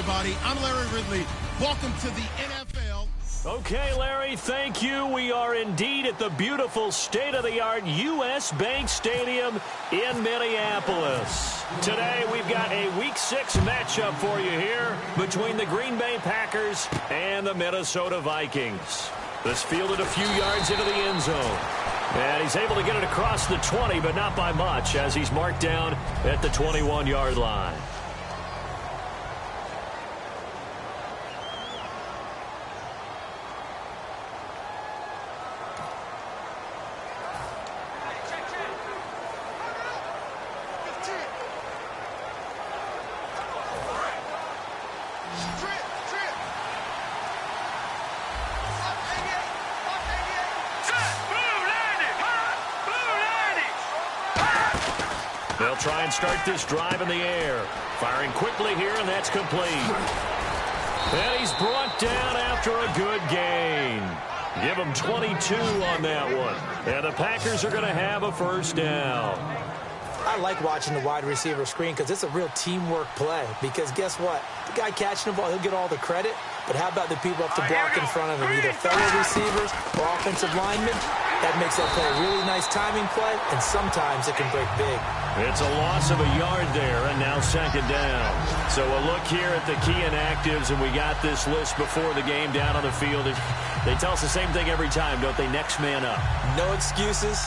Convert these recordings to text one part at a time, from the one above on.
everybody. I'm Larry Ridley. Welcome to the NFL. Okay, Larry, thank you. We are indeed at the beautiful state-of-the-art U.S. Bank Stadium in Minneapolis. Today, we've got a Week 6 matchup for you here between the Green Bay Packers and the Minnesota Vikings. This fielded a few yards into the end zone. And he's able to get it across the 20, but not by much, as he's marked down at the 21-yard line. They'll try and start this drive in the air. Firing quickly here, and that's complete. And he's brought down after a good gain. Give him 22 on that one. And the Packers are going to have a first down. I like watching the wide receiver screen because it's a real teamwork play. Because guess what? The guy catching the ball, he'll get all the credit. But how about the people up to block in front of him? Either fellow receivers or offensive linemen. That makes that play a really nice timing play, and sometimes it can break big. It's a loss of a yard there, and now second down. So a look here at the key inactives, and we got this list before the game down on the field. They tell us the same thing every time, don't they? Next man up. No excuses.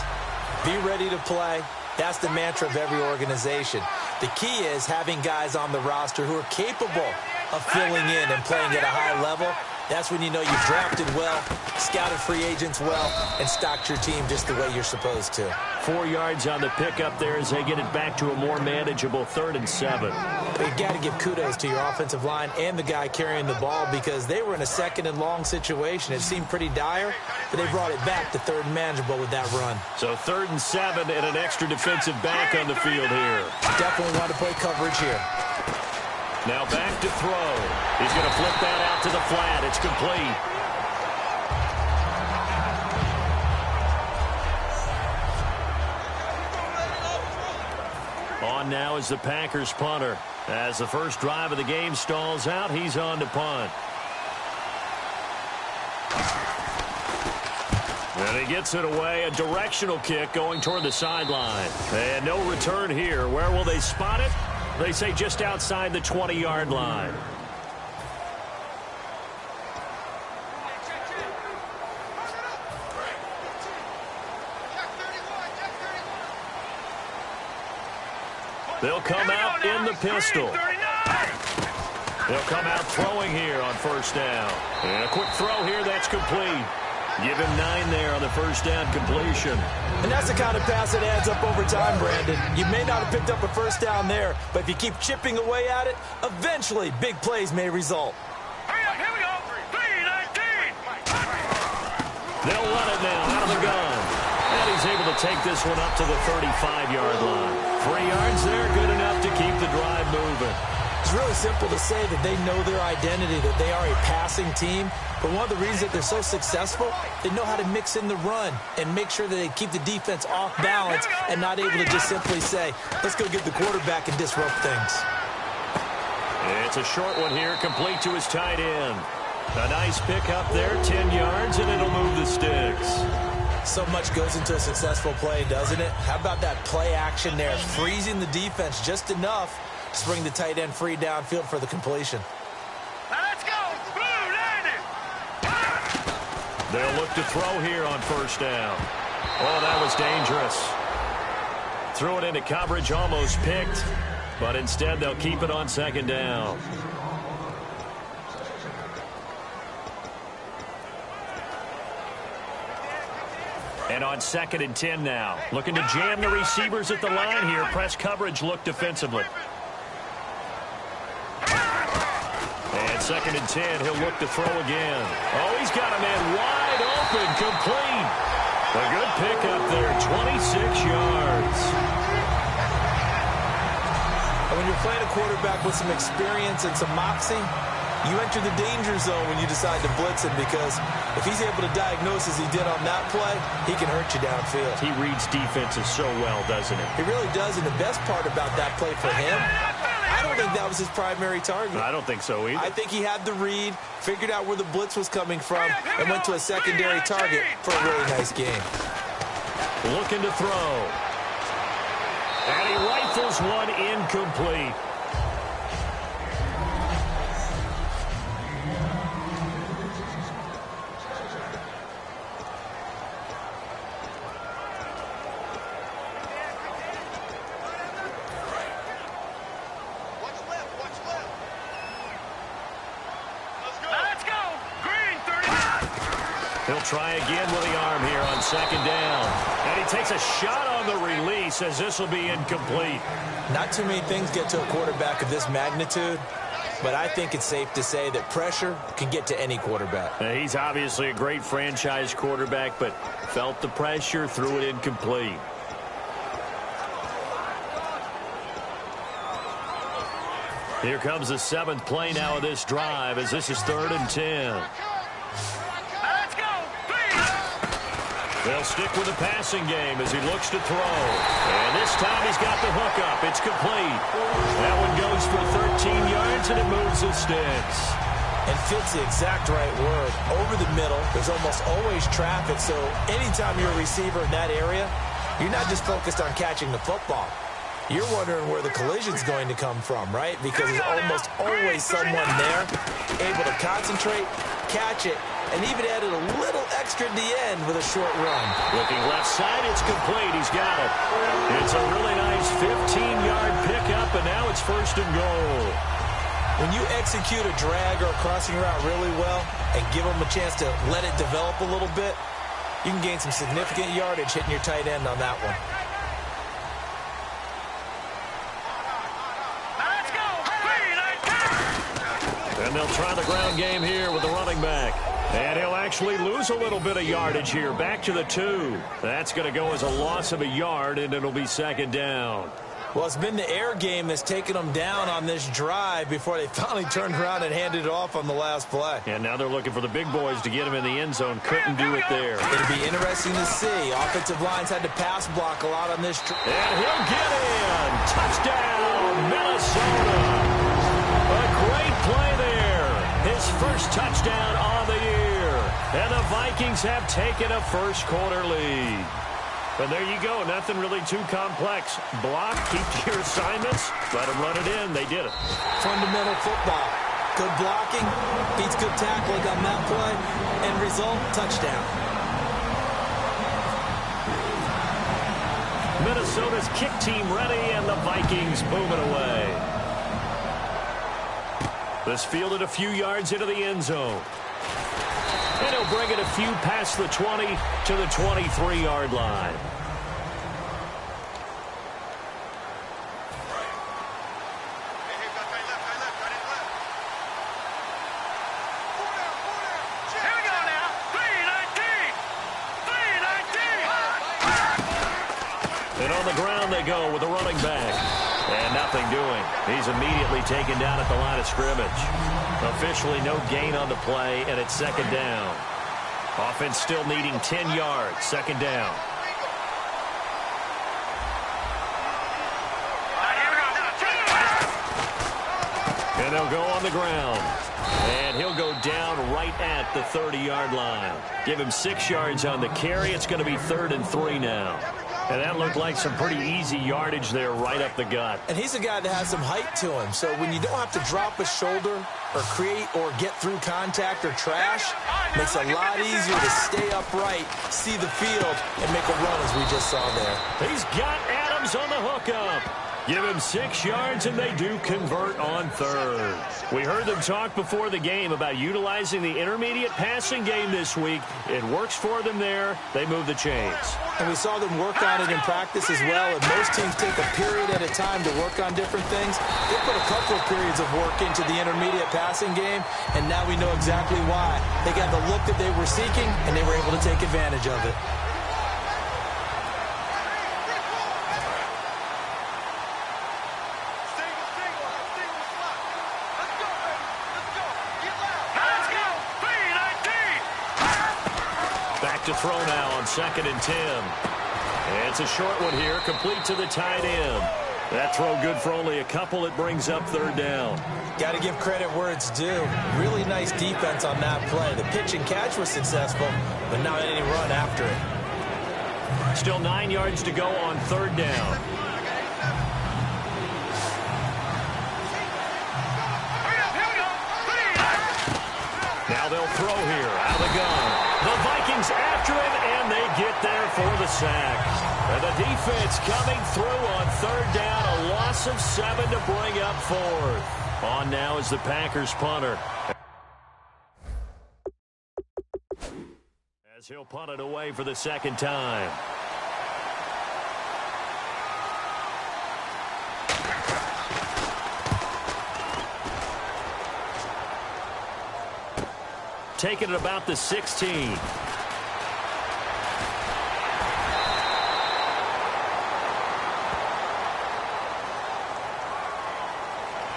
Be ready to play. That's the mantra of every organization. The key is having guys on the roster who are capable of filling in and playing at a high level. That's when you know you've drafted well, scouted free agents well, and stocked your team just the way you're supposed to. 4 yards on the pickup there as they get it back to a more manageable 3rd and 7. But you got to give kudos to your offensive line and the guy carrying the ball because they were in a 2nd and long situation. It seemed pretty dire, but they brought it back to 3rd and manageable with that run. So 3rd and 7 and an extra defensive back on the field here. Definitely want to play coverage here. Now back to throw. He's going to flip that out to the flat. It's complete. On now is the Packers punter. As the first drive of the game stalls out, he's on to punt. And he gets it away. A directional kick going toward the sideline. And no return here. Where will they spot it? They say just outside the 20-yard line. They'll come out in the pistol. They'll come out throwing here on first down. And a quick throw here, that's complete. Give him 9 there on the first down completion. And that's the kind of pass that adds up over time, Brandon. You may not have picked up a first down there, but if you keep chipping away at it, eventually big plays may result. Here we go. 3-19. They'll run it now out of the gun. And he's able to take this one up to the 35-yard line. 3 yards there, good enough to keep the drive moving. It's really simple to say that they know their identity, that they are a passing team. But one of the reasons that they're so successful, they know how to mix in the run and make sure that they keep the defense off balance and not able to just simply say, let's go get the quarterback and disrupt things. It's a short one here, complete to his tight end. A nice pick up there, 10 yards, and it'll move the sticks. So much goes into a successful play, doesn't it? How about that play action there, freezing the defense just enough to bring the tight end free downfield for the completion. Now let's go. Blue landing. They'll look to throw here on first down. Oh, that was dangerous. Threw it into coverage, almost picked, but instead they'll keep it on second down. And on 2nd and 10 now. Looking to jam the receivers at the line here. Press coverage, look defensively. And 2nd and 10, he'll look to throw again. Oh, he's got a man wide open, complete. A good pickup there, 26 yards. And when you're playing a quarterback with some experience and some moxie, you enter the danger zone when you decide to blitz him because if he's able to diagnose as he did on that play, he can hurt you downfield. He reads defenses so well, doesn't he? He really does, and the best part about that play for him, I I don't think that was his primary target. I don't think so either. I think he had the read, figured out where the blitz was coming from, and went to a secondary target for a really nice game. Looking to throw. And he rifles one incomplete. He'll try again with the arm here on second down. And he takes a shot on the release as this will be incomplete. Not too many things get to a quarterback of this magnitude, but I think it's safe to say that pressure can get to any quarterback. He's obviously a great franchise quarterback, but felt the pressure, threw it incomplete. Here comes the 7th play now of this drive as this is 3rd and 10. They'll stick with the passing game as he looks to throw. And this time he's got the hook up. It's complete. That one goes for 13 yards, and it moves the sticks. And fits the exact right word. Over the middle, there's almost always traffic, so anytime you're a receiver in that area, you're not just focused on catching the football. You're wondering where the collision's going to come from, right? Because there's almost always someone there able to concentrate, catch it, and even added a little extra at the end with a short run. Looking left side, it's complete. He's got it. It's a really nice 15-yard pickup, and now it's 1st and goal. When you execute a drag or a crossing route really well and give them a chance to let it develop a little bit, you can gain some significant yardage hitting your tight end on that one. And they'll try the ground game here with the running back. And he'll actually lose a little bit of yardage here. Back to the 2. That's going to go as a loss of a yard, and it'll be 2nd down. Well, it's been the air game that's taken them down on this drive before they finally turned around and handed it off on the last play. And now they're looking for the big boys to get him in the end zone. Couldn't do it there. It'll be interesting to see. Offensive lines had to pass block a lot on this. And he'll get in. Touchdown, Minnesota. A great play there. His first touchdown on the year. And the Vikings have taken a first-quarter lead. And there you go. Nothing really too complex. Block, keep to your assignments, let them run it in. They did it. Fundamental football. Good blocking, beats good tackling on that play. End result, touchdown. Minnesota's kick team ready, and the Vikings boom it away. This fielded a few yards into the end zone. And he'll bring it a few past the 20 to the 23-yard line. And on the ground they go with the running back. And nothing doing. He's immediately taken down at the line of scrimmage. Officially no gain on the play, and it's 2nd down. Offense still needing 10 yards. 2nd down. And they'll go on the ground. And he'll go down right at the 30-yard line. Give him 6 yards on the carry. It's going to be 3rd and 3 now. And that looked like some pretty easy yardage there right up the gut. And he's a guy that has some height to him. So when you don't have to drop a shoulder or create or get through contact or trash, makes it a lot easier to stay upright, see the field, and make a run as we just saw there. He's got Adams on the hookup. Give him 6 yards, and they do convert on 3rd. We heard them talk before the game about utilizing the intermediate passing game this week. It works for them there. They move the chains. And we saw them work on it in practice as well. And most teams take a period at a time to work on different things. They put a couple of periods of work into the intermediate passing game, and now we know exactly why. They got the look that they were seeking, and they were able to take advantage of it. To throw now on 2nd and 10. And it's a short one here, complete to the tight end. That throw good for only a couple. It brings up third down. Got to give credit where it's due. Really nice defense on that play. The pitch and catch was successful, but not any run after it. Still 9 yards to go on third down. Now they'll throw here out of the gun. The Vikings after him, and they get there for the sack. And the defense coming through on third down. A loss of 7 to bring up fourth. On now is the Packers punter, as he'll punt it away for the second time. Taking it about the 16.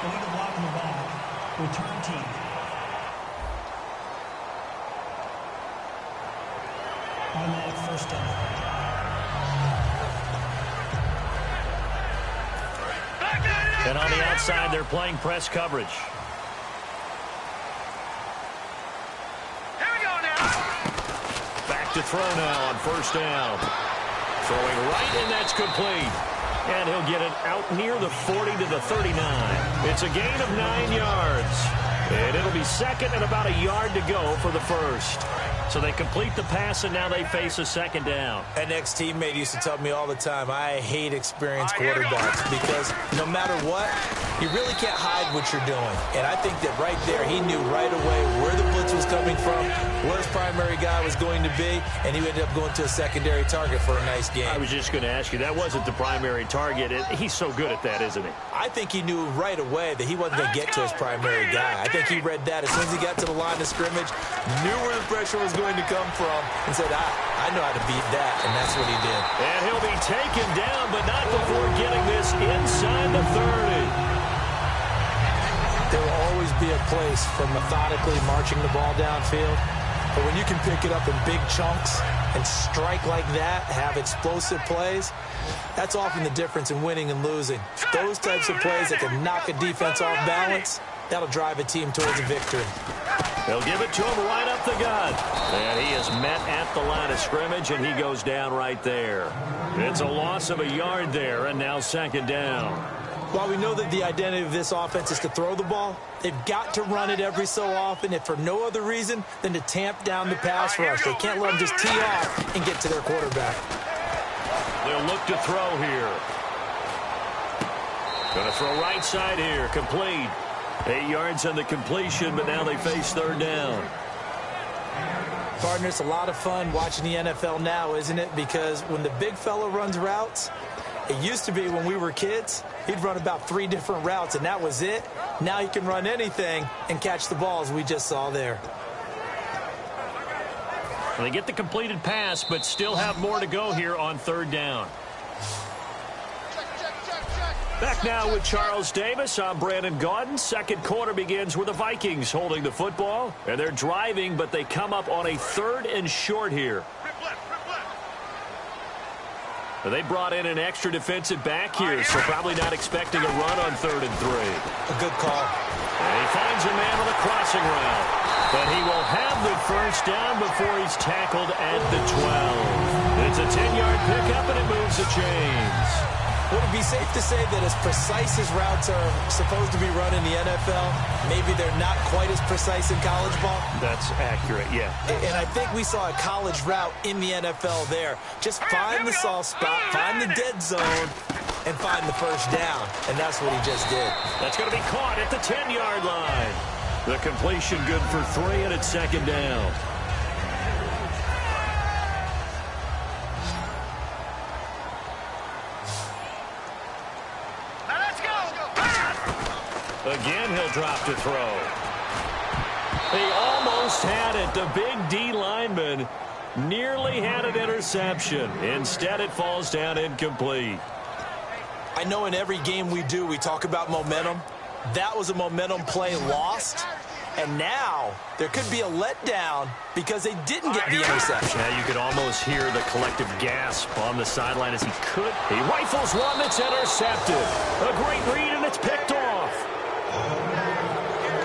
Going to block the ball. Return team. Automatic first down. And on the outside, they're playing press coverage. To throw now on first down. Throwing right, and that's complete. And he'll get it out near the 40 to the 39. It's a gain of 9 yards. And it'll be second and about a yard to go for the first. So they complete the pass, and now they face a second down. An ex-teammate used to tell me all the time, I hate experienced quarterbacks because no matter what, you really can't hide what you're doing. And I think that right there, he knew right away where the blitz was coming from, where his primary guy was going to be, and he ended up going to a secondary target for a nice game. I was just going to ask you, that wasn't the primary target. He's so good at that, isn't he? I think he knew right away that he wasn't going to get to his primary guy. I think he read that as soon as he got to the line of scrimmage, knew where the pressure was going to come from, and said, I know how to beat that, and that's what he did. And he'll be taken down, but not before getting this inside the 30. There will always be a place for methodically marching the ball downfield, but when you can pick it up in big chunks and strike like that, have explosive plays, that's often the difference in winning and losing. Those types of plays that can knock a defense off balance, that'll drive a team towards a victory. They'll give it to him right up the gut. And he is met at the line of scrimmage, and he goes down right there. It's a loss of a yard there, and now second down. While we know that the identity of this offense is to throw the ball, they've got to run it every so often, if for no other reason than to tamp down the pass rush. They can't let them just tee off and get to their quarterback. They'll look to throw here. Going to throw right side here, complete. 8 yards on the completion, but now they face third down. Partner, it's a lot of fun watching the NFL now, isn't it? Because when the big fella runs routes, it used to be when we were kids, he'd run about 3 different routes, and that was it. Now he can run anything and catch the balls we just saw there. Well, they get the completed pass, but still have more to go here on third down. Back now with Charles Davis. I'm Brandon Gaudin. Second quarter begins with the Vikings holding the football, and they're driving, but they come up on a 3rd and short here. They brought in an extra defensive back here, so probably not expecting a run on 3rd and 3. A good call. And he finds a man on the crossing route. But he will have the first down before he's tackled at the 12. It's a 10-yard pickup, and it moves the chains. Would it be safe to say that as precise as routes are supposed to be run in the NFL, maybe they're not quite as precise in college ball? That's accurate, yeah. And I think we saw a college route in the NFL there. Just find the soft spot, find the dead zone, and find the first down. And that's what he just did. That's going to be caught at the 10-yard line. The completion good for 3, and it's second down. Again, he'll drop to throw. He almost had it. The big D lineman nearly had an interception. Instead, it falls down incomplete. I know in every game we do, we talk about momentum. That was a momentum play lost, And now there could be a letdown because they didn't get the interception. Yeah, you could almost hear the collective gasp on the sideline as he rifles one that's intercepted. A great read, and it's picked off.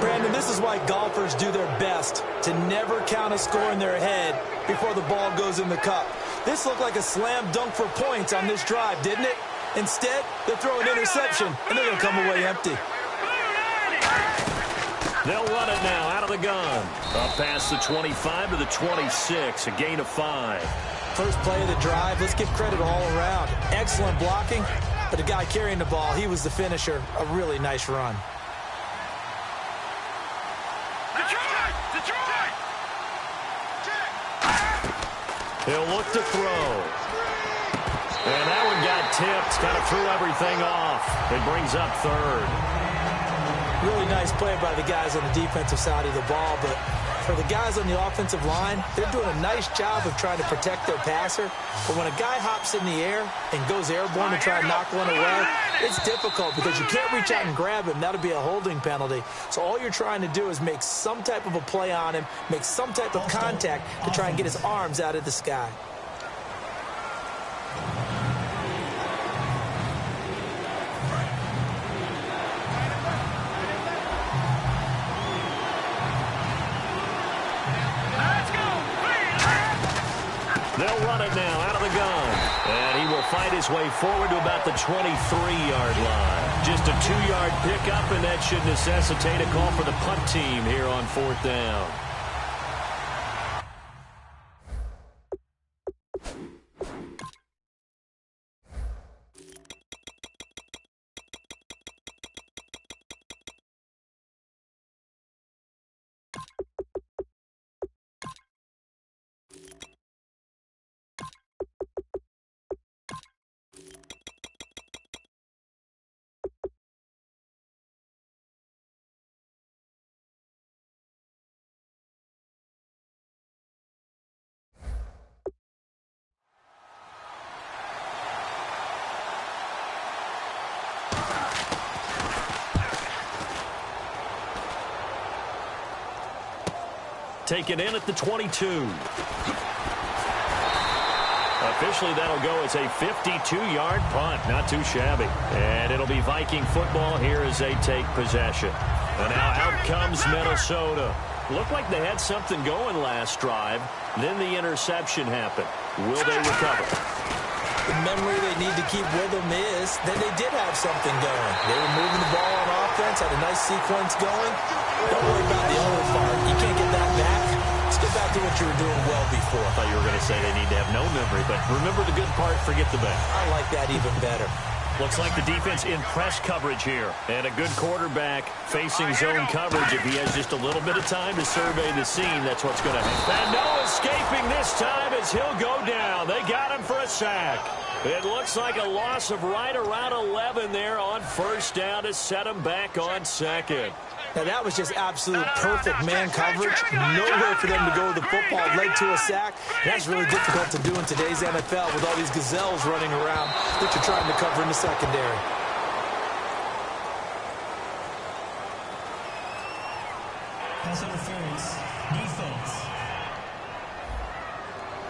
Brandon, this is why golfers do their best to never count a score in their head before the ball goes in the cup. This looked like a slam dunk for points on this drive, didn't it? Instead, they throw an interception, and they're going to come away empty. They'll run it now out of the gun. Up past the 25 to the 26, a gain of 5. First play of the drive, let's give credit all around. Excellent blocking, but the guy carrying the ball, he was the finisher. A really nice run. He'll look to throw. And that one got tipped, kind of threw everything off. It brings up third. Really nice play by the guys on the defensive side of the ball, but for the guys on the offensive line, they're doing a nice job of trying to protect their passer. But when a guy hops in the air and goes airborne to try and knock one away, it's difficult because you can't reach out and grab him. That'll be a holding penalty. So all you're trying to do is make some type of a play on him, make some type of contact to try and get his arms out of the sky. They'll run it now out of the gun. And he will fight his way forward to about the 23-yard line. Just a 2-yard pickup, and that should necessitate a call for the punt team here on 4th down. Taken in at the 22. Officially, that'll go as a 52-yard punt. Not too shabby. And it'll be Viking football here as they take possession. And now out comes Minnesota. Looked like they had something going last drive. Then the interception happened. Will they recover? The memory they need to keep with them is that they did have something going. They were moving the ball on offense, had a nice sequence going. Don't worry about the other part. You can't get that back. Let's get back to what you were doing well before. I thought you were going to say they need to have no memory, but remember the good part, forget the bad. I like that even better. Looks like the defense in press coverage here. And a good quarterback facing zone coverage. If he has just a little bit of time to survey the scene, that's what's going to happen. And no escaping this time as he'll go down. They got him for a sack. It looks like a loss of right around 11 there on first down to set him back on second. Now, that was just absolute perfect man coverage. Nowhere for them to go with the football. Led to a sack. That's really difficult to do in today's NFL with all these gazelles running around that you're trying to cover in the secondary. Pass interference. Defense.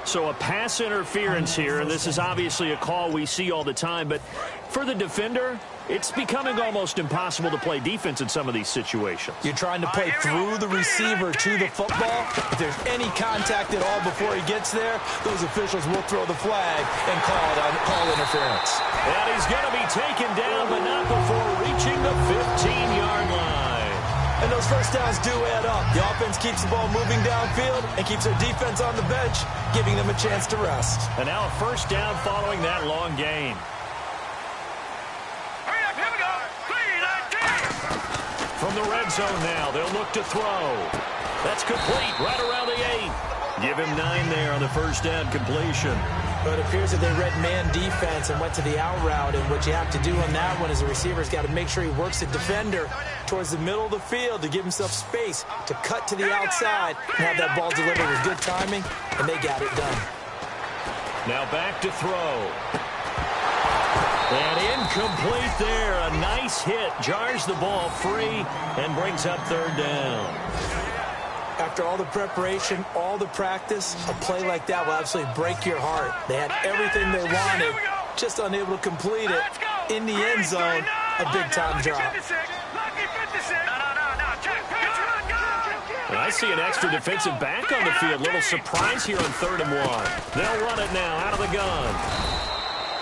So a pass interference here, and this is obviously a call we see all the time, but for the defender, it's becoming almost impossible to play defense in some of these situations. You're trying to play through the receiver to the football. If there's any contact at all before he gets there, those officials will throw the flag and call interference. And he's going to be taken down, but not before reaching the 15-yard line. And those first downs do add up. The offense keeps the ball moving downfield and keeps their defense on the bench, giving them a chance to rest. And now a first down following that long gain. Hurry up, here we go. 3-19. From the red zone now, they'll look to throw. That's complete right around the 8. Give him 9 there on the first down completion. But it appears that they read man defense and went to the out route. And what you have to do on that one is the receiver's got to make sure he works the defender towards the middle of the field to give himself space to cut to the outside and have that ball delivered with good timing, and they got it done. Now back to throw. And incomplete there. A nice hit. Jars the ball free and brings up third down. After all the preparation, all the practice, a play like that will absolutely break your heart. They had everything they wanted, just unable to complete it. In the end zone, a big-time drop. I see an extra defensive back on the field. Little surprise here on 3rd and 1. They'll run it now out of the gun.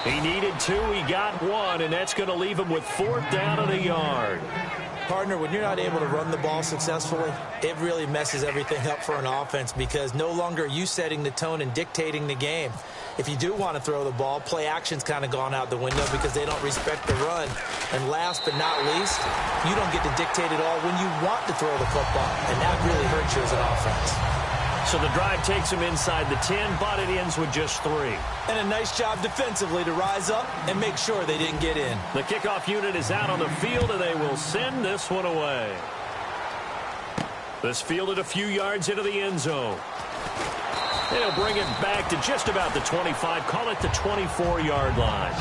He needed 2. He got 1, and that's going to leave him with 4th down and a yard. Partner, when you're not able to run the ball successfully, it really messes everything up for an offense because no longer are you setting the tone and dictating the game. If you do want to throw the ball, play action's kind of gone out the window because they don't respect the run. And last but not least, you don't get to dictate it all when you want to throw the football, and that really hurts you as an offense. So the drive takes him inside the 10, but it ends with just 3. And a nice job defensively to rise up and make sure they didn't get in. The kickoff unit is out on the field, and they will send this one away. This fielded a few yards into the end zone. And he'll bring it back to just about the 25, call it the 24-yard line.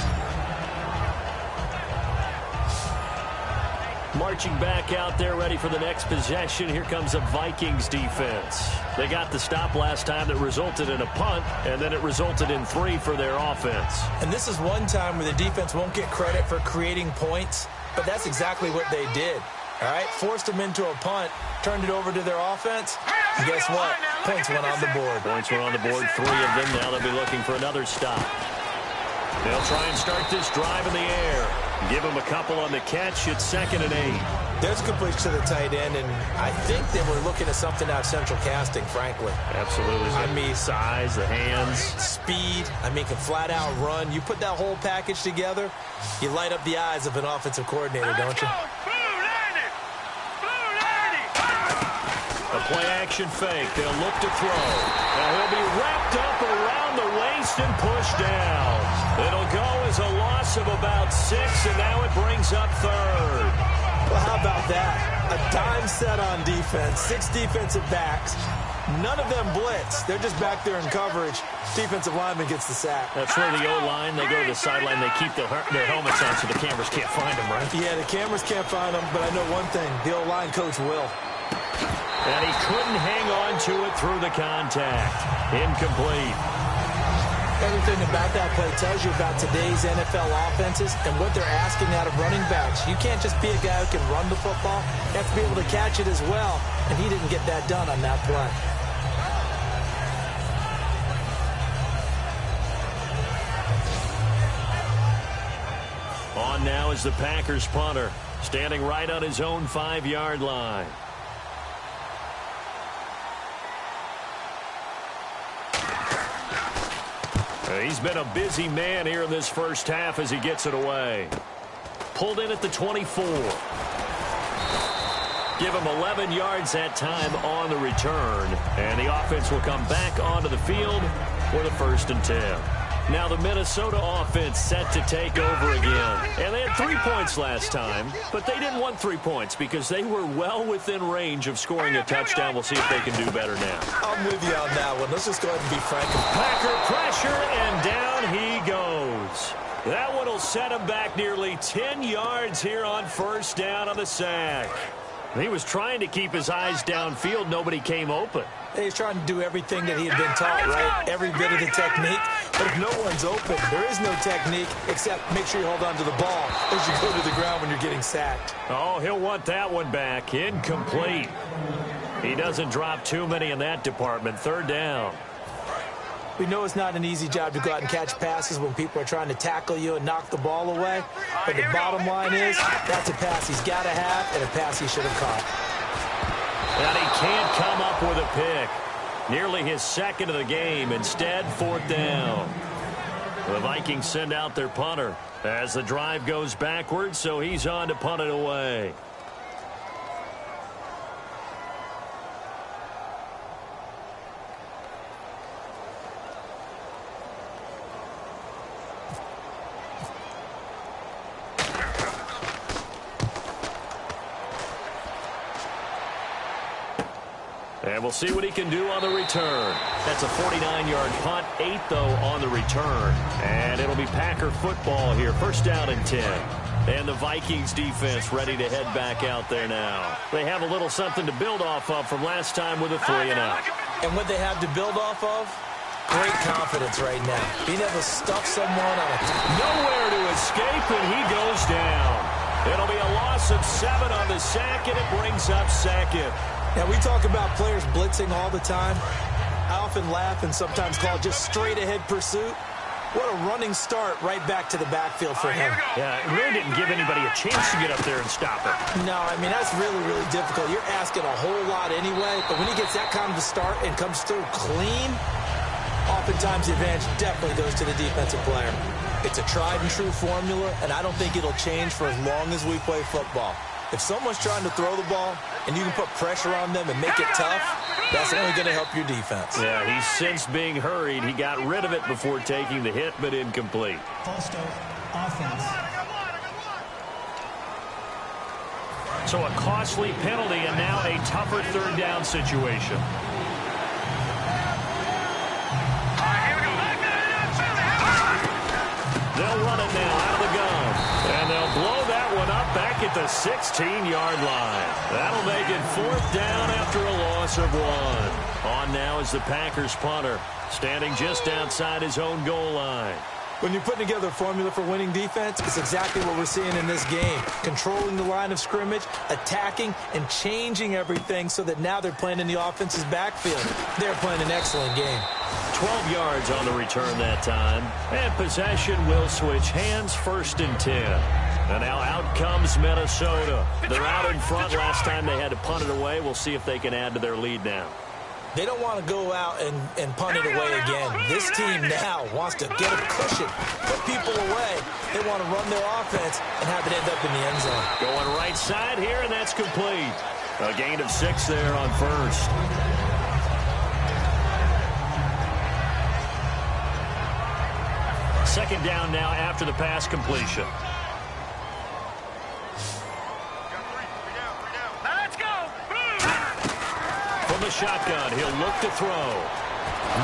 Marching back out there, ready for the next possession. Here comes a Vikings defense. They got the stop last time that resulted in a punt, and then it resulted in 3 for their offense. And this is one time where the defense won't get credit for creating points, but that's exactly what they did. All right, forced them into a punt, turned it over to their offense, and guess what? Points went on the board. Points went on the board, 3 of them. Now they'll be looking for another stop. They'll try and start this drive in the air. Give him a couple on the catch. It's 2nd and 8. There's completion to the tight end, and I think they were looking at something out of central casting, frankly. Absolutely. I mean, size, the hands. Speed. I mean, can flat out run. You put that whole package together, you light up the eyes of an offensive coordinator, don't you? A play-action fake. They'll look to throw. Now he'll be wrapped up around the waist and pushed down. It'll go as a loss of about 6, and now it brings up 3rd. Well, how about that? A dime set on defense, 6 defensive backs. None of them blitz. They're just back there in coverage. Defensive lineman gets the sack. That's where the O-line, they go to the sideline, they keep their helmets on so the cameras can't find them, right? Yeah, the cameras can't find them, but I know one thing. The O-line coach will. And he couldn't hang on to it through the contact. Incomplete. Everything about that play tells you about today's NFL offenses and what they're asking out of running backs. You can't just be a guy who can run the football. You have to be able to catch it as well, and he didn't get that done on that play. On now is the Packers punter, standing right on his own 5-yard line. He's been a busy man here in this first half as he gets it away. Pulled in at the 24. Give him 11 yards that time on the return. And the offense will come back onto the field for the 1st and 10. Now the Minnesota offense set to take over again. And they had 3 points last time, but they didn't want 3 points because they were well within range of scoring a touchdown. We'll see if they can do better now. I'm with you on that one. Let's just go ahead and be frank. Packer pressure, and down he goes. That one will set him back nearly 10 yards here on 1st down on the sack. He was trying to keep his eyes downfield. Nobody came open. He's trying to do everything that he had been taught, right? Every bit of the technique. But if no one's open, there is no technique except make sure you hold on to the ball as you go to the ground when you're getting sacked. Oh, he'll want that one back. Incomplete. He doesn't drop too many in that department. 3rd down. We know it's not an easy job to go out and catch passes when people are trying to tackle you and knock the ball away. But the bottom line is that's a pass he's got to have and a pass he should have caught. And he can't come up with a pick. Nearly his 2nd of the game. Instead, 4th down. The Vikings send out their punter as the drive goes backwards, so he's on to punt it away. And we'll see what he can do on the return. That's a 49-yard punt, 8, though, on the return. And it'll be Packer football here. First down and 10. And the Vikings defense ready to head back out there now. They have a little something to build off of from last time with a 3-and-out. And what they have to build off of? Great confidence right now. Being able to stuff someone on a... Nowhere to escape, and he goes down. It'll be a loss of 7 on the sack, and it brings up second. Now, we talk about players blitzing all the time. I often laugh and sometimes call it just straight-ahead pursuit. What a running start right back to the backfield for him. Yeah, it really didn't give anybody a chance to get up there and stop it. No, I mean, that's really, really difficult. You're asking a whole lot anyway, but when he gets that kind of a start and comes through clean, oftentimes the advantage definitely goes to the defensive player. It's a tried-and-true formula, and I don't think it'll change for as long as we play football. If someone's trying to throw the ball and you can put pressure on them and make it tough, that's only going to help your defense. Yeah, he's since being hurried. He got rid of it before taking the hit, but incomplete. False start, offense. So a costly penalty and now a tougher third down situation. They'll run it now out of the gun. And they'll blow that one up back at the 16-yard line. That'll make it 4th down after a loss of 1. On now is the Packers punter, standing just outside his own goal line. When you're putting together a formula for winning defense, it's exactly what we're seeing in this game. Controlling the line of scrimmage, attacking, and changing everything so that now they're playing in the offense's backfield. They're playing an excellent game. 12 yards on the return that time. And possession will switch hands, 1st and 10. And now out comes Minnesota. They're out in front. Last time they had to punt it away. We'll see if they can add to their lead now. They don't want to go out and punt it away again. This team now wants to get a cushion, put people away. They want to run their offense and have it end up in the end zone. Going right side here, and that's complete. A gain of 6 there on 1st. Second down now after the pass completion. Let's go. From the shotgun, he'll look to throw.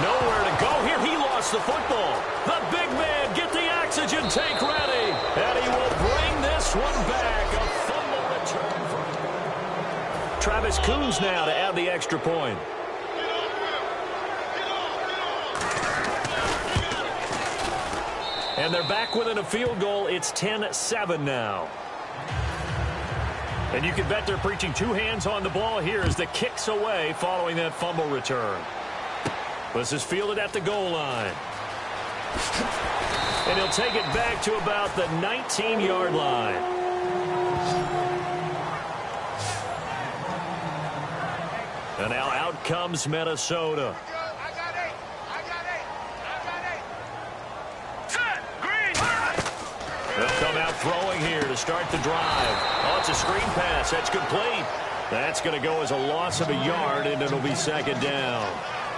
Nowhere to go here. He lost the football. The big man, get the oxygen tank ready. And he will bring this one back. A fumble return for Travis Coons now to add the extra point. And they're back within a field goal. It's 10-7 now. And you can bet they're preaching 2 hands on the ball here as the kick's away following that fumble return. This is fielded at the goal line. And he'll take it back to about the 19-yard line. And now out comes Minnesota. They'll come out throwing here to start the drive. Oh, it's a screen pass. That's complete. That's going to go as a loss of a yard, and it'll be 2nd down.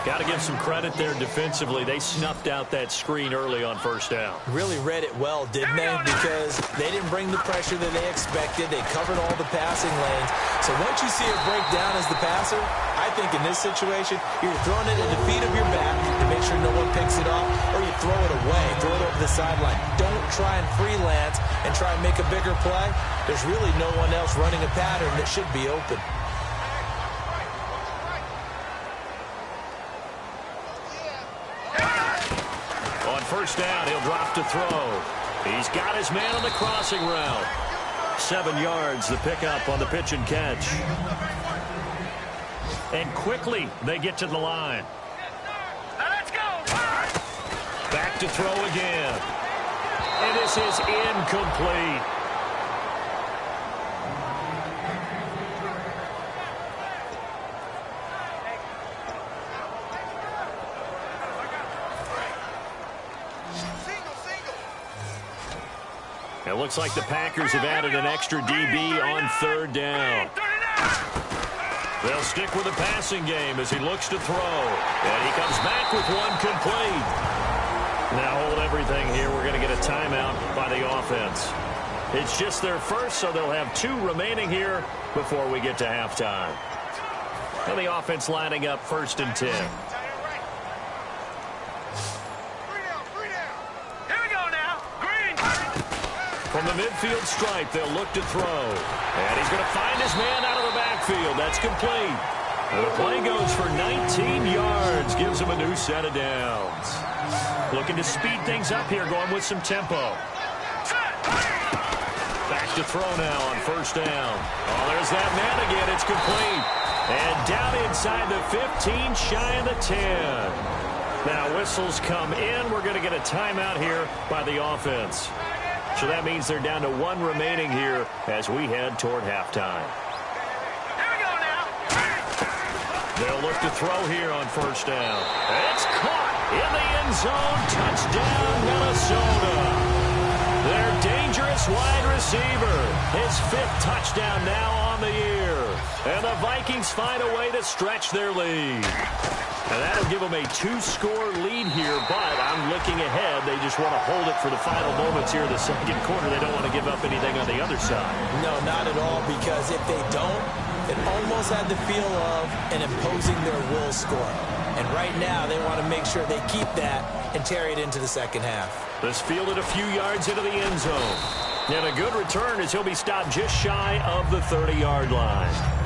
Got to give some credit there defensively. They snuffed out that screen early on 1st down. Really read it well, didn't they? Because they didn't bring the pressure that they expected. They covered all the passing lanes. So once you see it break down as the passer, I think in this situation, you're throwing it at the feet of your back to make sure no one picks it up, or you throw it away, throw it over the sideline. Don't try and freelance and try and make a bigger play. There's really no one else running a pattern that should be open. On 1st down, he'll drop to throw. He's got his man on the crossing route. 7 yards, the pickup on the pitch and catch. And quickly, they get to the line. Let's go. Back to throw again. And this is incomplete. It looks like the Packers have added an extra DB on 3rd down. They'll stick with the passing game as he looks to throw. And he comes back with one complete. Now hold everything here. We're going to get a timeout by the offense. It's just their first, so they'll have 2 remaining here before we get to halftime. And the offense lining up 1st and 10. From the midfield stripe, they'll look to throw. And he's going to find his man out of the backfield. That's complete. And the play goes for 19 yards. Gives him a new set of downs. Looking to speed things up here, going with some tempo. Back to throw now on first down. Oh, there's that man again. It's complete. And down inside the 15, shy of the 10. Now whistles come in. We're going to get a timeout here by the offense. So that means they're down to 1 remaining here as we head toward halftime. Here we go now. They'll look to throw here on first down. It's caught in the end zone. Touchdown, Minnesota. Their dangerous wide receiver. His 5th touchdown now on the year. And the Vikings find a way to stretch their lead. And that'll give them a 2-score lead here, but I'm looking ahead. They just want to hold it for the final moments here in the second quarter. They don't want to give up anything on the other side. No, not at all, because if they don't, it almost had the feel of an imposing their will score. And right now, they want to make sure they keep that and carry it into the second half. This fielded a few yards into the end zone. And a good return as he'll be stopped just shy of the 30-yard line.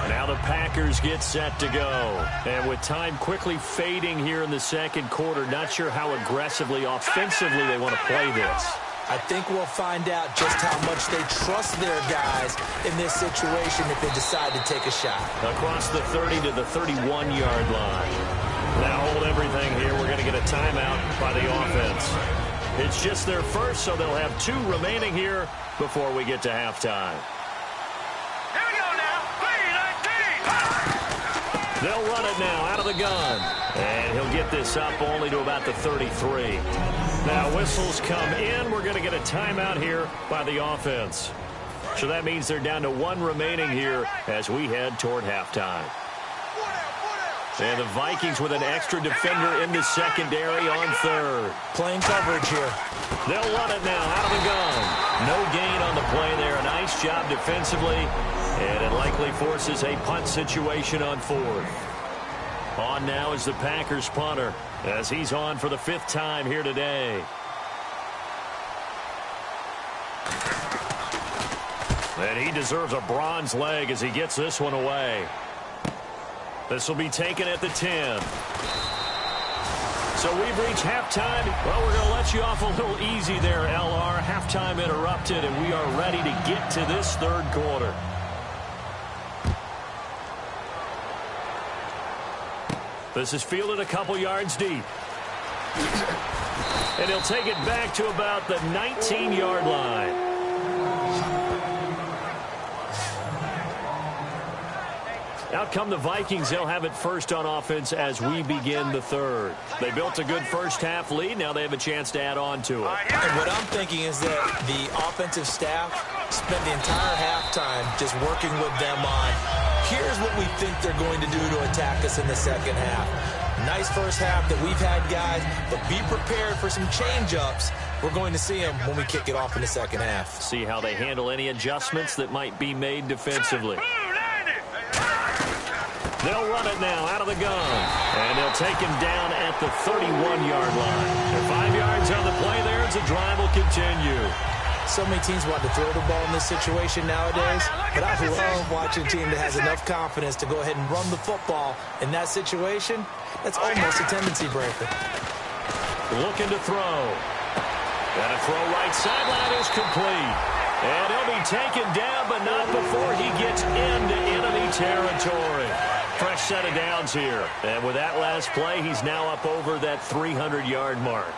Now the Packers get set to go. And with time quickly fading here in the second quarter, not sure how aggressively, offensively they want to play this. I think we'll find out just how much they trust their guys in this situation if they decide to take a shot. Across the 30 to the 31-yard line. Now hold everything here. We're going to get a timeout by the offense. It's just their first, so they'll have 2 remaining here before we get to halftime. Here we go now. 3-19. They'll run it now out of the gun. And he'll get this up only to about the 33. Now whistles come in. We're going to get a timeout here by the offense. So that means they're down to 1 remaining here as we head toward halftime. And the Vikings with an extra defender in the secondary on third. Playing coverage here. They'll run it now out of the gun. No gain on the play there. A nice job defensively. And it likely forces a punt situation on 4th. On now is the Packers punter as he's on for the 5th time here today. And he deserves a bronze leg as he gets this one away. This will be taken at the 10. So we've reached halftime. Well, we're going to let you off a little easy there, LR. Halftime interrupted, and we are ready to get to this 3rd quarter. This is fielded a couple yards deep. And he'll take it back to about the 19-yard line. Out come the Vikings. They'll have it first on offense as we begin the 3rd. They built a good first-half lead. Now they have a chance to add on to it. And what I'm thinking is that the offensive staff spent the entire halftime just working with them on, here's what we think they're going to do to attack us in the second half. Nice first half that we've had, guys, but be prepared for some change-ups. We're going to see them when we kick it off in the second half. See how they handle any adjustments that might be made defensively. They'll run it now out of the gun. And they'll take him down at the 31-yard line. They're 5 yards on the play there as the drive will continue. So many teams want to throw the ball in this situation nowadays, but I love watching a team that has enough confidence to go ahead and run the football in that situation. That's almost a tendency breaker. Looking to throw. And a throw right sideline is complete. And he'll be taken down, but not before he gets into enemy territory. Fresh set of downs here. And with that last play, he's now up over that 300-yard mark.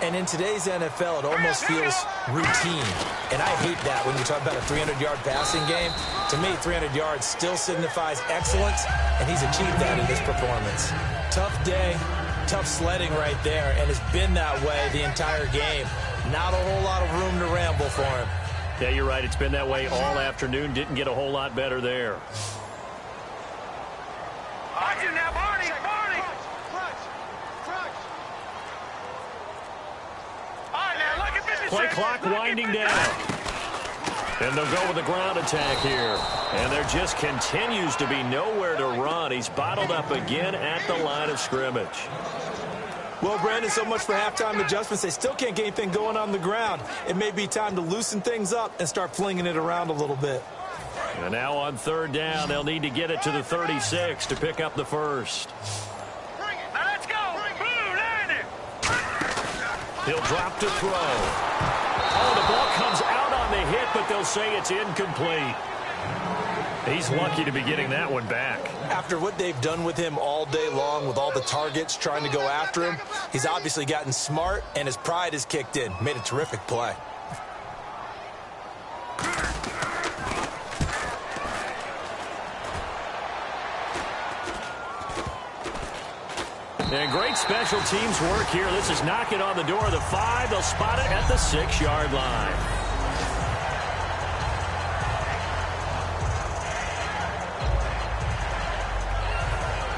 And in today's NFL, it almost feels routine. And I hate that when you talk about a 300-yard passing game. To me, 300 yards still signifies excellence, and he's achieved that in this performance. Tough day, tough sledding right there, and it's been that way the entire game. Not a whole lot of room to ramble for him. Yeah, you're right. It's been that way all afternoon. Didn't get a whole lot better there. Play clock winding down. And they'll go with the ground attack here. And there just continues to be nowhere to run. He's bottled up again at the line of scrimmage. Well, Brandon, so much for halftime adjustments. They still can't get anything going on the ground. It may be time to loosen things up and start flinging it around a little bit. And now on third down, they'll need to get it to the 36 to pick up the first. Now let's go. Blue, land it. He'll drop to throw. Oh, the ball comes out on the hit, but they'll say it's incomplete. He's lucky to be getting that one back. After what they've done with him all day long with all the targets trying to go after him, he's obviously gotten smart and his pride has kicked in. Made a terrific play. And great special teams work here. This is knocking on the door of the 5. They'll spot it at the 6-yard line.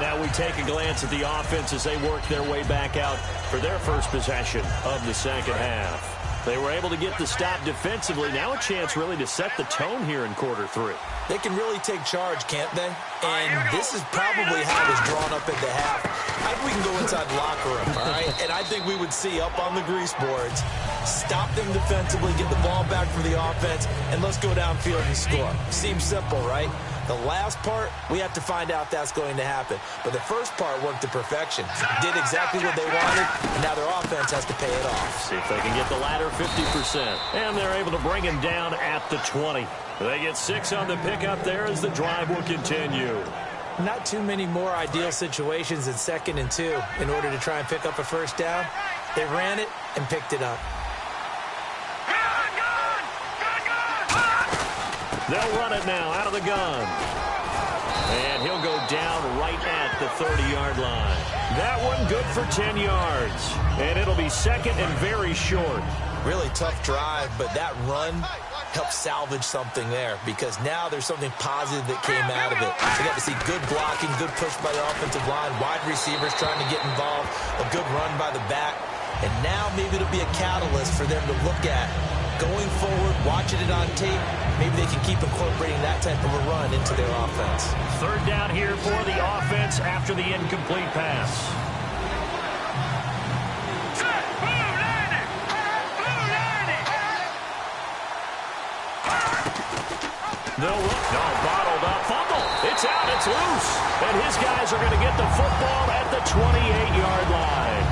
Now we take a glance at the offense as they work their way back out for their first possession of the second half. They were able to get the stop defensively. Now a chance really to set the tone here in quarter 3. They can really take charge, can't they? And this is probably how it was drawn up at the half. I think we can go inside the locker room, all right? And I think we would see up on the grease boards, stop them defensively, get the ball back for the offense, and let's go downfield and score. Seems simple, right? The last part, we have to find out that's going to happen. But the first part worked to perfection. Did exactly what they wanted, and now their offense has to pay it off. See if they can get the latter 50%. And they're able to bring him down at the 20. They get 6 on the pickup there as the drive will continue. Not too many more ideal situations in 2nd and 2 in order to try and pick up a first down. They ran it and picked it up. They'll run it now out of the gun. And he'll go down right at the 30-yard line. That one good for 10 yards. And it'll be 2nd and very short. Really tough drive, but that run helped salvage something there because now there's something positive that came out of it. We got to see good blocking, good push by the offensive line, wide receivers trying to get involved, a good run by the back. And now maybe it'll be a catalyst for them to look at going forward, watching it on tape. Maybe they can keep incorporating that type of a run into their offense. Third down here for the offense after the incomplete pass. They'll look. No, bottled up. Fumble. It's out. It's loose. And his guys are going to get the football at the 28-yard line.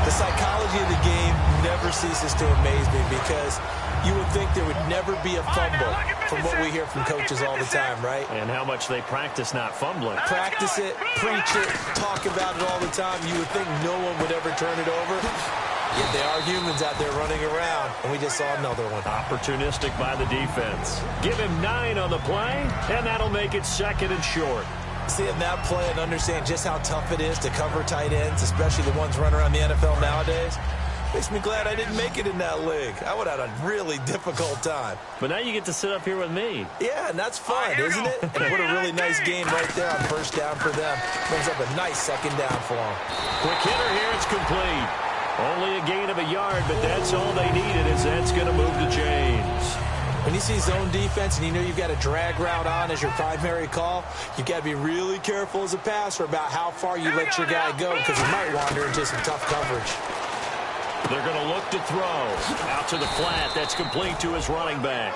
The psychology of the game never ceases to amaze me because you would think there would never be a fumble from what we hear from coaches all the time, right? And how much they practice not fumbling. Practice it, preach it, talk about it all the time. You would think no one would ever turn it over. Yet they are humans out there running around, and we just saw another one. Opportunistic by the defense. Give him 9 on the play, and that'll make it 2nd and short. Seeing that play and understand just how tough it is to cover tight ends, especially the ones running around the NFL nowadays, makes me glad I didn't make it in that league. I would have had a really difficult time. But now you get to sit up here with me. Yeah, and that's fun, isn't it? And what a really nice game right there on first down for them. Brings up a nice 2nd down for them. Quick hitter here, it's complete. Only a gain of a yard, but that's all they needed as that's going to move to James. When you see zone defense and you know you've got a drag route on as your primary call, you've got to be really careful as a passer about how far you let your guy go because he might wander into some tough coverage. They're going to look to throw. Out to the flat. That's complete to his running back.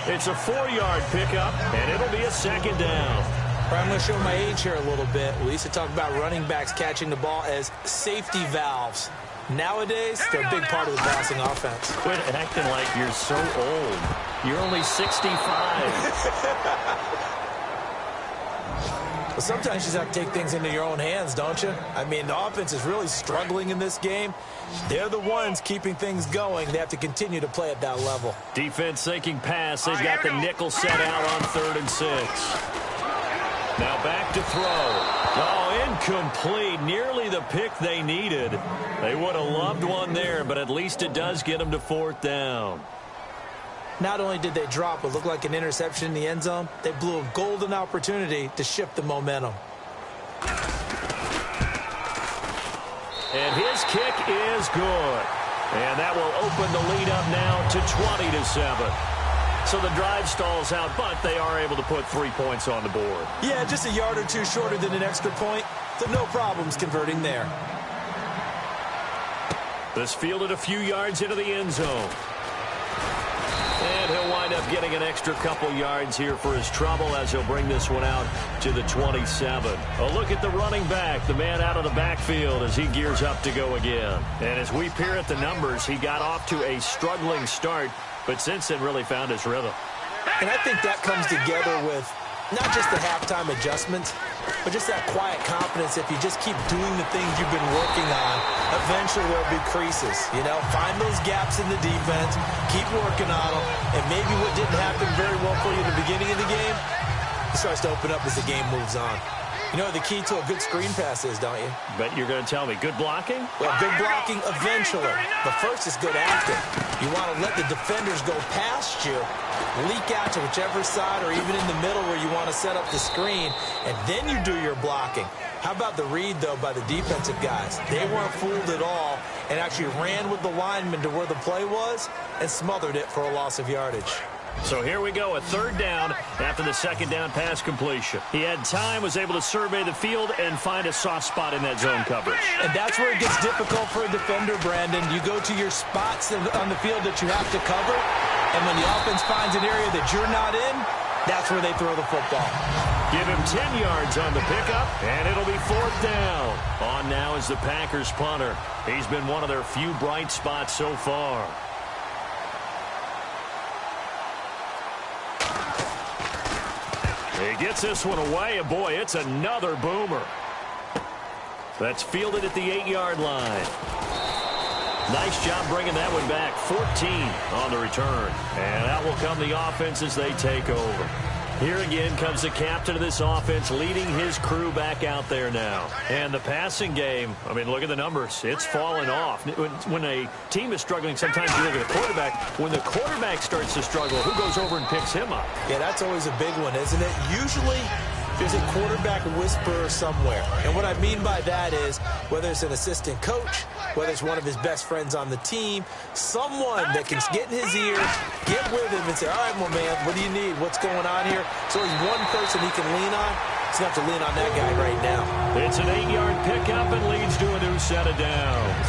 It's a 4-yard pickup, and it'll be a 2nd down. I'm going to show my age here a little bit. We used to talk about running backs catching the ball as safety valves. Nowadays, they're a big part of the passing offense. Quit acting like you're so old. You're only 65. Well, sometimes you just have to take things into your own hands, don't you? I mean, the offense is really struggling in this game. They're the ones keeping things going. They have to continue to play at that level. Defense sinking pass. They've got the nickel set out on 3rd and 6. Now back to throw. Oh, incomplete. Nearly the pick they needed. They would have loved one there, but at least it does get them to 4th down. Not only did they drop what looked like an interception in the end zone, they blew a golden opportunity to shift the momentum. And his kick is good. And that will open the lead up now to 20-7. So the drive stalls out, but they are able to put 3 points on the board. Yeah, just a yard or two shorter than an extra point, so no problems converting there. This fielded a few yards into the end zone. And he'll wind up getting an extra couple yards here for his trouble as he'll bring this one out to the 27. A look at the running back, the man out of the backfield as he gears up to go again. And as we peer at the numbers, he got off to a struggling start, but since then really found his rhythm. And I think that comes together with not just the halftime adjustments, but just that quiet confidence. If you just keep doing the things you've been working on, eventually there'll be creases. You know, find those gaps in the defense, keep working on them, and maybe what didn't happen very well for you in the beginning of the game, it starts to open up as the game moves on. You know the key to a good screen pass is, don't you? Bet you're going to tell me. Good blocking? Well, good blocking eventually. But first is good acting. You want to let the defenders go past you, leak out to whichever side or even in the middle where you want to set up the screen, and then you do your blocking. How about the read, though, by the defensive guys? They weren't fooled at all and actually ran with the lineman to where the play was and smothered it for a loss of yardage. So here we go, a third down after the second down pass completion. He had time, was able to survey the field and find a soft spot in that zone coverage. And that's where it gets difficult for a defender, Brandon. You go to your spots on the field that you have to cover, and when the offense finds an area that you're not in, that's where they throw the football. Give him 10 yards on the pickup, and it'll be fourth down. On now is the Packers punter. He's been one of their few bright spots so far. He gets this one away, and boy, it's another boomer. That's fielded at the 8-yard line. Nice job bringing that one back. 14 on the return. And out will come the offense as they take over. Here again comes the captain of this offense leading his crew back out there now. And the passing game, I mean, look at the numbers. It's fallen off. When a team is struggling, sometimes you look at the quarterback. When the quarterback starts to struggle, who goes over and picks him up? Yeah, that's always a big one, isn't it? Usually there's a quarterback whisperer somewhere. And what I mean by that is whether it's an assistant coach, whether it's one of his best friends on the team, someone that can get in his ear, get with him and say, all right, well, man, what do you need? What's going on here? So he's one person he can lean on. He's going to have to lean on that guy right now. It's an 8-yard pickup and leads to a new set of downs.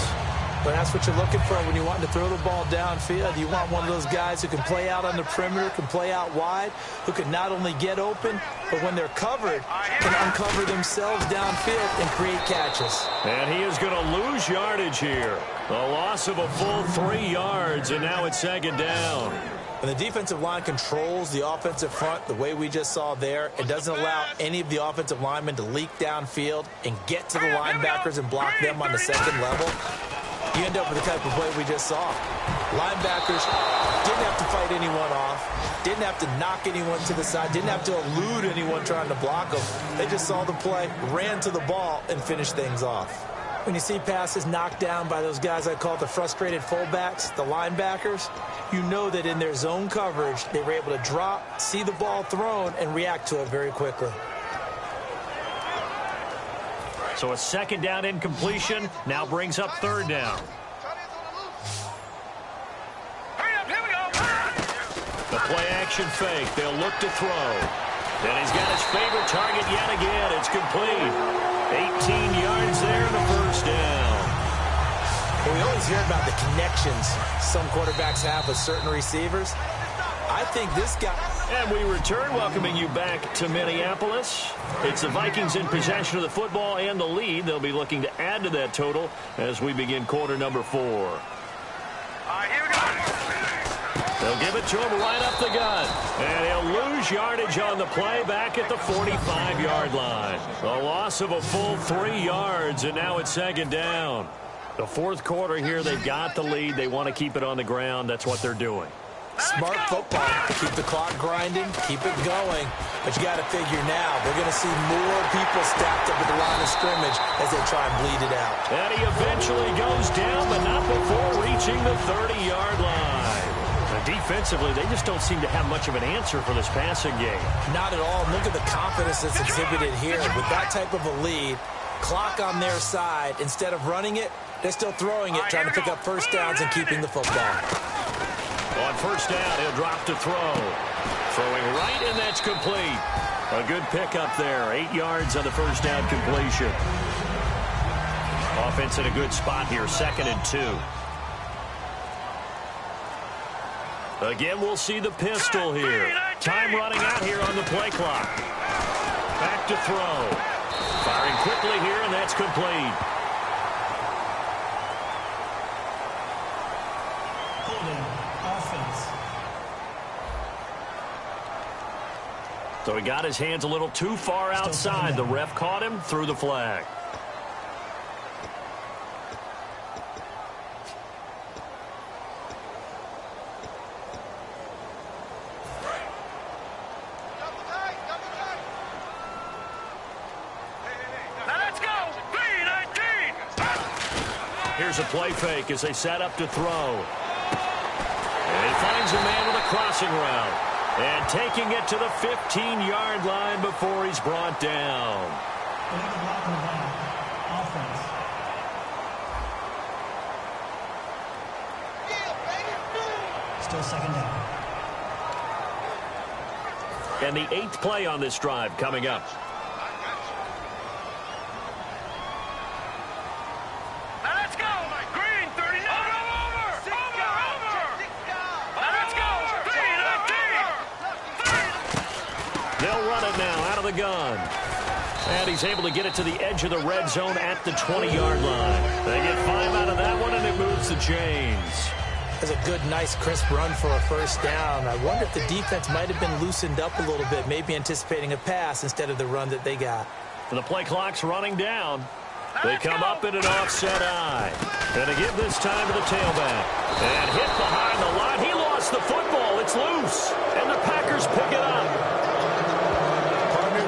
But that's what you're looking for when you want to throw the ball downfield. You want one of those guys who can play out on the perimeter, can play out wide, who can not only get open, but when they're covered, can uncover themselves downfield and create catches. And he is going to lose yardage here. A loss of a full 3 yards, and now it's second down. When the defensive line controls the offensive front the way we just saw there, it doesn't allow any of the offensive linemen to leak downfield and get to the linebackers and block them on the second level. You end up with the type of play we just saw. Linebackers didn't have to fight anyone off, didn't have to knock anyone to the side, didn't have to elude anyone trying to block them. They just saw the play, ran to the ball, and finished things off. When you see passes knocked down by those guys I call the frustrated fullbacks, the linebackers, you know that in their zone coverage, they were able to drop, see the ball thrown, and react to it very quickly. So a second down incompletion now brings up third down. The play action fake. They'll look to throw. And he's got his favorite target yet again. It's complete. 18 yards there in the first down. Well, we always hear about the connections some quarterbacks have with certain receivers. I think this guy... And we return, welcoming you back to Minneapolis. It's the Vikings in possession of the football and the lead. They'll be looking to add to that total as we begin quarter number 4. They'll give it to him right up the gut. And he'll lose yardage on the play back at the 45-yard line. A loss of a full 3 yards, and now it's second down. The fourth quarter here, they've got the lead. They want to keep it on the ground. That's what they're doing. Smart football. Keep the clock grinding. Keep it going. But you got to figure now, they're going to see more people stacked up at the line of scrimmage as they try and bleed it out. And he eventually goes down, but not before reaching the 30-yard line. And defensively, they just don't seem to have much of an answer for this passing game. Not at all. Look at the confidence that's exhibited here. With that type of a lead, clock on their side, instead of running it, they're still throwing it, trying to pick up first downs and keeping the football. On first down, he'll drop to throw. Throwing right, and that's complete. A good pickup there. 8 yards on the first down completion. Offense in a good spot here, 2nd and 2. Again, we'll see the pistol here. Time running out here on the play clock. Back to throw. Firing quickly here, and that's complete. Holding offense. So he got his hands a little too far outside. The ref caught him, threw the flag. Here's a play fake as they set up to throw. And he finds a man with a crossing route. And taking it to the 15-yard line before he's brought down. Illegal block in the back. Offense. Still 2nd down. And the 8th play on this drive coming up. Gun. And he's able to get it to the edge of the red zone at the 20-yard line. They get 5 out of that one, and it moves the chains. That's a good, nice, crisp run for a first down. I wonder if the defense might have been loosened up a little bit, maybe anticipating a pass instead of the run that they got. And the play clock's running down. They come up in an offset eye. And to give this time to the tailback. And hit behind the line. He lost the football. It's loose. And the Packers pick it up.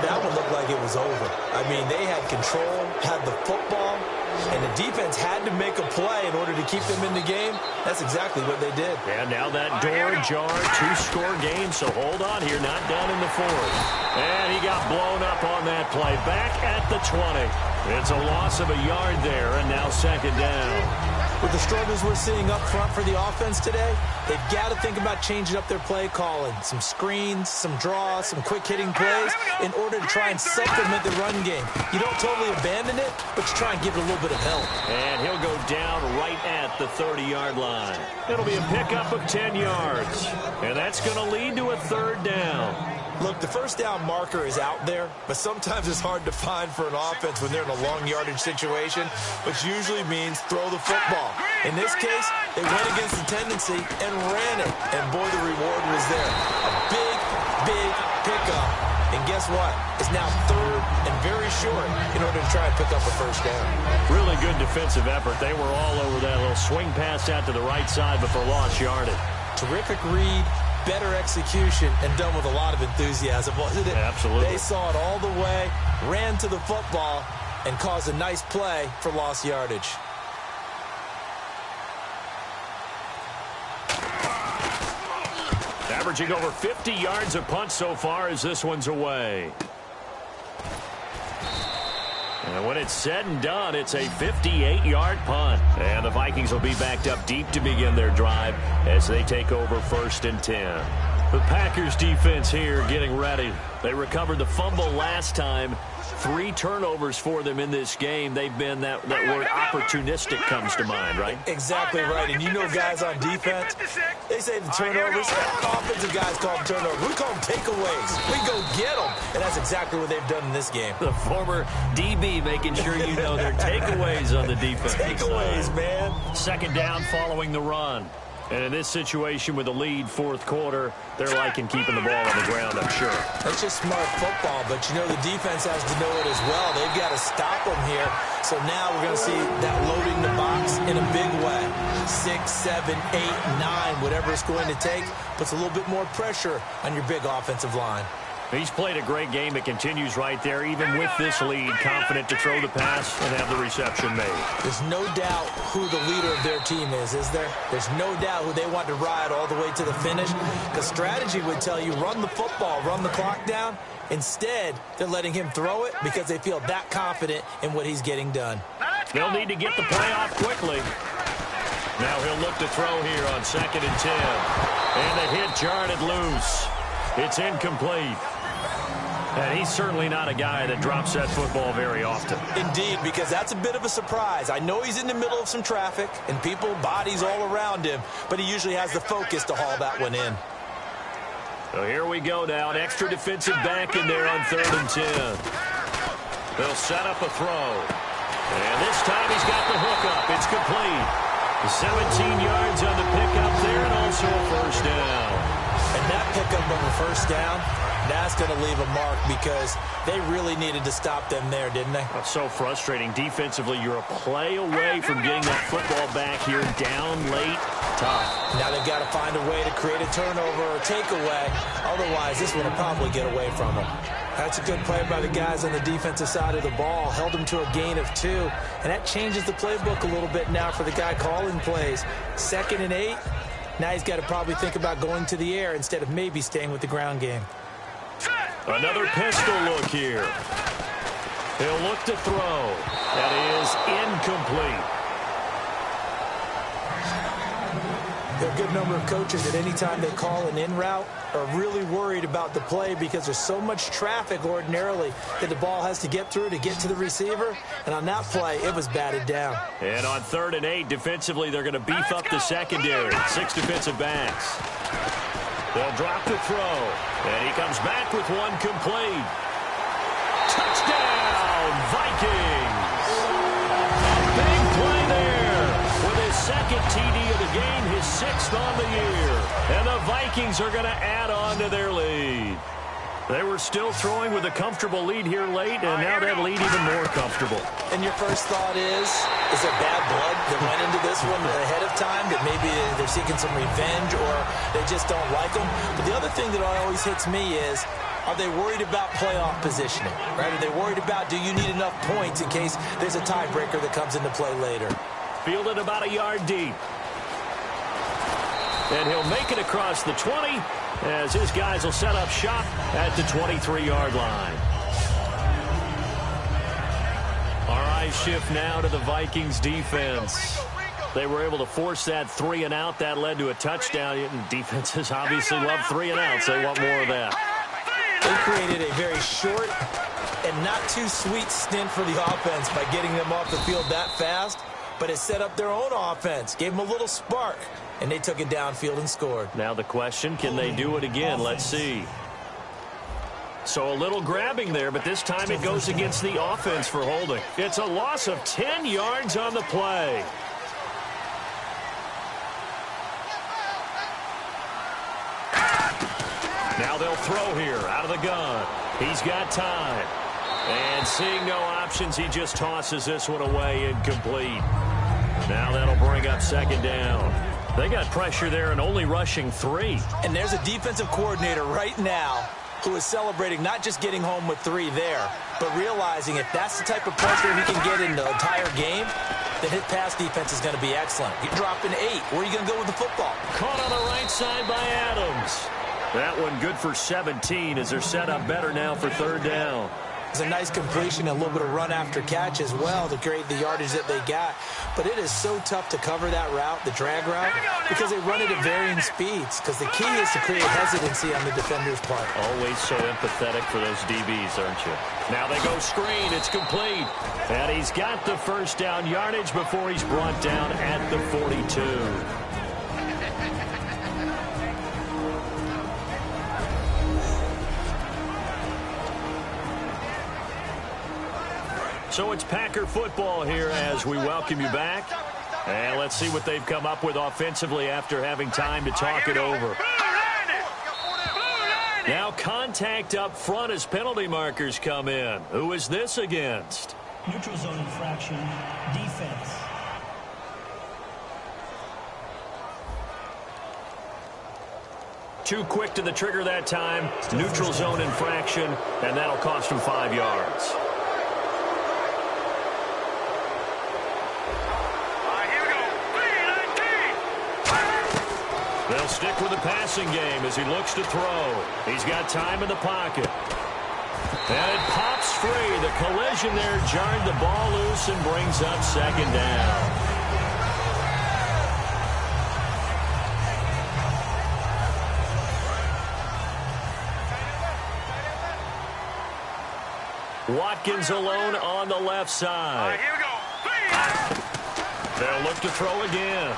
That one looked like it was over. I mean, they had control, had the football, and the defense had to make a play in order to keep them in the game. That's exactly what they did. And now that door ajar, 2-score game, so hold on here, not done in the 4th. And he got blown up on that play. Back at the 20. It's a loss of a yard there, and now 2nd down. With the struggles we're seeing up front for the offense today, they've got to think about changing up their play calling. Some screens, some draws, some quick-hitting plays in order to try and supplement the run game. You don't totally abandon it, but you try and give it a little bit of help. And he'll go down right at the 30-yard line. It'll be a pickup of 10 yards. And that's going to lead to a 3rd down. Look, the first down marker is out there, but sometimes it's hard to find for an offense when they're in a long yardage situation, which usually means throw the football. In this case, they went against the tendency and ran it, and boy, the reward was there. A big, big pickup. And guess what? It's now 3rd and very short in order to try and pick up a first down. Really good defensive effort. They were all over that little swing pass out to the right side, but for lost yardage. Terrific read. Better execution, and done with a lot of enthusiasm, wasn't it? Absolutely. They saw it all the way, ran to the football, and caused a nice play for lost yardage. Averaging over 50 yards a punt so far as this one's away. And when it's said and done, it's a 58-yard punt. And the Vikings will be backed up deep to begin their drive as they take over 1st and 10. The Packers defense here getting ready. They recovered the fumble last time. 3 turnovers for them in this game. They've been, that word opportunistic comes to mind, right? Exactly right. And you know guys on defense, they say the turnovers. Offensive guys call them turnovers. We call them takeaways. We go get them. And that's exactly what they've done in this game. The former DB making sure you know their takeaways on the defense. Takeaways, man. 2nd down following the run. And in this situation with the lead 4th quarter, they're liking keeping the ball on the ground, I'm sure. That's just smart football, but you know the defense has to know it as well. They've got to stop them here. So now we're going to see that loading the box in a big way. 6, 7, 8, 9, whatever it's going to take, puts a little bit more pressure on your big offensive line. He's played a great game. It continues right there, even with this lead, confident to throw the pass and have the reception made. There's no doubt who the leader of their team is there? There's no doubt who they want to ride all the way to the finish. Because strategy would tell you, run the football, run the clock down. Instead, they're letting him throw it because they feel that confident in what he's getting done. They'll need to get the play off quickly. Now he'll look to throw here on 2nd and 10. And the hit jarred it loose. It's incomplete. And he's certainly not a guy that drops that football very often. Indeed, because that's a bit of a surprise. I know he's in the middle of some traffic and people, bodies all around him, but he usually has the focus to haul that one in. So here we go now. An extra defensive back in there on 3rd and 10. They'll set up a throw. And this time he's got the hook up. It's complete. 17 yards on the pickup there and also a first down. And that pickup of a first down, that's going to leave a mark because they really needed to stop them there, didn't they? That's so frustrating. Defensively, you're a play away from getting that football back here down late. Tough. Now they've got to find a way to create a turnover or takeaway. Otherwise, this one will probably get away from them. That's a good play by the guys on the defensive side of the ball. Held them to a gain of 2. And that changes the playbook a little bit now for the guy calling plays. 2nd and 8. Now he's got to probably think about going to the air instead of maybe staying with the ground game. Another pistol look here. He'll look to throw. That is incomplete. There are a good number of coaches that any time they call an in route are really worried about the play because there's so much traffic ordinarily that the ball has to get through to get to the receiver. And on that play, it was batted down. And on 3rd and 8, defensively, they're going to beef up the secondary. 6 defensive backs. They'll drop the throw. And he comes back with one complete. Touchdown, Vikings! A big play there with his 2nd TD of the game, his 6th on the year. And the Vikings are going to add on to their lead. They were still throwing with a comfortable lead here late, and now that lead even more comfortable. And your first thought is there bad blood that went into this one ahead of time, that maybe they're seeking some revenge or they just don't like them? But the other thing that always hits me is, are they worried about playoff positioning? Right? Are they worried about, do you need enough points in case there's a tiebreaker that comes into play later? Fielded about a yard deep. And he'll make it across the 20 as his guys will set up shop at the 23-yard line. Our eyes shift now to the Vikings defense. They were able to force that 3 and out. That led to a touchdown. And defenses obviously love 3 and outs. They want more of that. They created a very short and not too sweet stint for the offense by getting them off the field that fast, but it set up their own offense, gave them a little spark, and they took it downfield and scored. Now the question, can they do it again? Let's see. So a little grabbing there, but this time it goes against the offense for holding. It's a loss of 10 yards on the play. Now they'll throw here out of the gun. He's got time. And seeing no options, he just tosses this one away, incomplete. Now that'll bring up 2nd down. They got pressure there and only rushing 3. And there's a defensive coordinator right now who is celebrating not just getting home with 3 there, but realizing if that's the type of pressure he can get in the entire game, then his pass defense is going to be excellent. You're dropping 8. Where are you going to go with the football? Caught on the right side by Adams. That one good for 17 as they're set up better now for 3rd down. It's a nice completion, a little bit of run after catch as well to create the yardage that they got. But it is so tough to cover that route, the drag route, because they run it at varying speeds. Because the key is to create hesitancy on the defender's part. Always so empathetic for those DBs, aren't you? Now they go screen. It's complete. And he's got the first down yardage before he's brought down at the 42. So it's Packer football here as we welcome you back. And let's see what they've come up with offensively after having time to talk it over. Now contact up front as penalty markers come in. Who is this against? Neutral zone infraction, defense. Too quick to the trigger that time. Neutral zone infraction, and that'll cost him 5 yards. They'll stick with the passing game as he looks to throw. He's got time in the pocket. And it pops free. The collision there jarred the ball loose and brings up 2nd down. Watkins alone on the left side. Here we go. They'll look to throw again.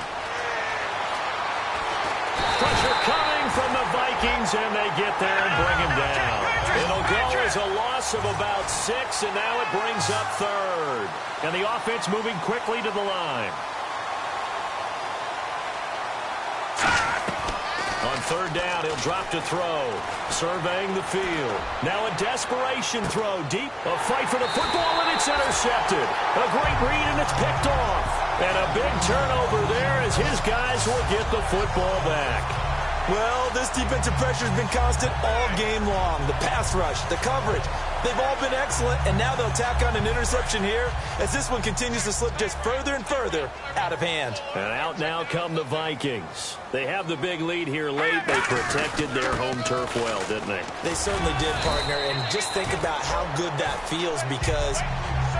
Pressure coming from the Vikings, and they get there and bring him down. It'll go as a loss of about 6, and now it brings up third. And the offense moving quickly to the line. On third down, he'll drop to throw. Surveying the field. Now a desperation throw deep. A fight for the football, and it's intercepted. A great read, and it's picked off. And a big turnover there as his guys will get the football back. Well, this defensive pressure has been constant all game long. The pass rush, the coverage, they've all been excellent, and now they'll tack on an interception here as this one continues to slip just further and further out of hand. And out now come the Vikings. They have the big lead here late. They protected their home turf well, didn't they? They certainly did, partner, and just think about how good that feels because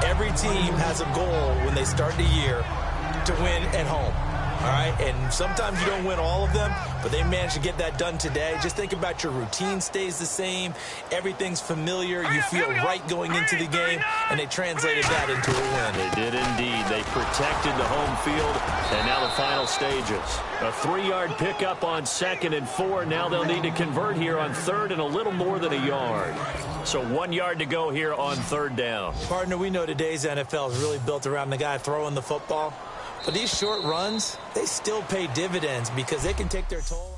every team has a goal when they start the year to win at home. All right, and sometimes you don't win all of them, but they managed to get that done today. Just think about your routine stays the same. Everything's familiar. You feel right going into the game, and they translated that into a win. They did indeed. They protected the home field, and now the final stages. A 3-yard pickup on 2nd and 4. Now they'll need to convert here on 3rd and a little more than a yard. So 1 yard to go here on 3rd down. Partner, we know today's NFL is really built around the guy throwing the football. But these short runs, they still pay dividends because they can take their toll.